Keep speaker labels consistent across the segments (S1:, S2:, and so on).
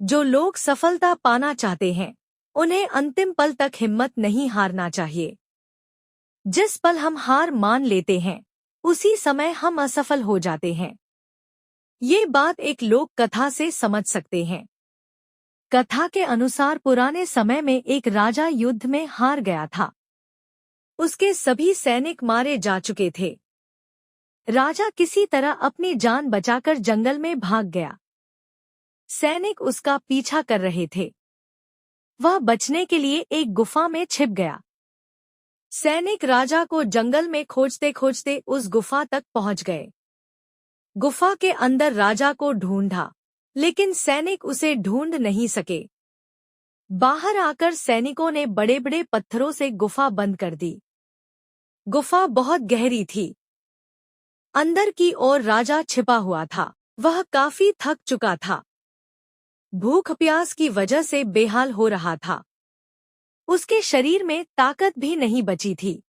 S1: जो लोग सफलता पाना चाहते हैं, उन्हें अंतिम पल तक हिम्मत नहीं हारना चाहिए। जिस पल हम हार मान लेते हैं, उसी समय हम असफल हो जाते हैं। ये बात एक लोक कथा से समझ सकते हैं। कथा के अनुसार पुराने समय में एक राजा युद्ध में हार गया था। उसके सभी सैनिक मारे जा चुके थे। राजा किसी तरह अपनी जान बचाकर जंगल में भाग गया। सैनिक उसका पीछा कर रहे थे। वह बचने के लिए एक गुफा में छिप गया। सैनिक राजा को जंगल में खोजते खोजते उस गुफा तक पहुंच गए। गुफा के अंदर राजा को ढूंढा, लेकिन सैनिक उसे ढूंढ नहीं सके। बाहर आकर सैनिकों ने बड़े बड़े पत्थरों से गुफा बंद कर दी। गुफा बहुत गहरी थी। अंदर की ओर राजा छिपा हुआ था। वह काफी थक चुका था। भूख प्यास की वजह से बेहाल हो रहा था। उसके शरीर में ताकत भी नहीं बची थी।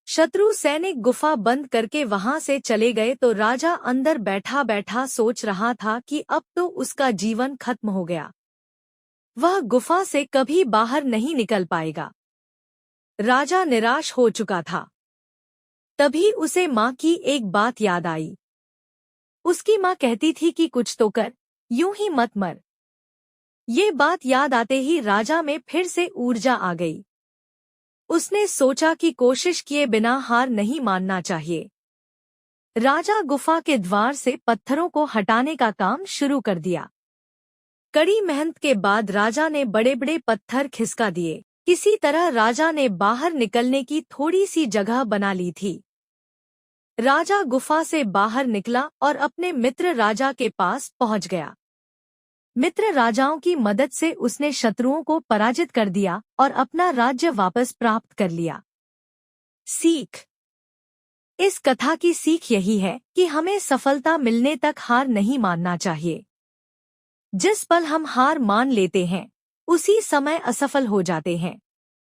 S1: शत्रु सैनिक गुफा बंद करके वहां से चले गए तो राजा अंदर बैठा बैठा सोच रहा था कि अब तो उसका जीवन खत्म हो गया। वह गुफा से कभी बाहर नहीं निकल पाएगा। राजा निराश हो चुका था। तभी उसे माँ की एक बात याद आई। उसकी माँ कहती थी कि कुछ तो कर, यूं ही मत मर। ये बात याद आते ही राजा में फिर से ऊर्जा आ गई। उसने सोचा कि कोशिश किए बिना हार नहीं मानना चाहिए। राजा गुफा के द्वार से पत्थरों को हटाने का काम शुरू कर दिया। कड़ी मेहनत के बाद राजा ने बड़े बड़े पत्थर खिसका दिए। किसी तरह राजा ने बाहर निकलने की थोड़ी सी जगह बना ली थी। राजा गुफा से बाहर निकला और अपने मित्र राजा के पास पहुंच गया। मित्र राजाओं की मदद से उसने शत्रुओं को पराजित कर दिया और अपना राज्य वापस प्राप्त कर लिया। सीख। इस कथा की सीख यही है कि हमें सफलता मिलने तक हार नहीं मानना चाहिए। जिस पल हम हार मान लेते हैं, उसी समय असफल हो जाते हैं।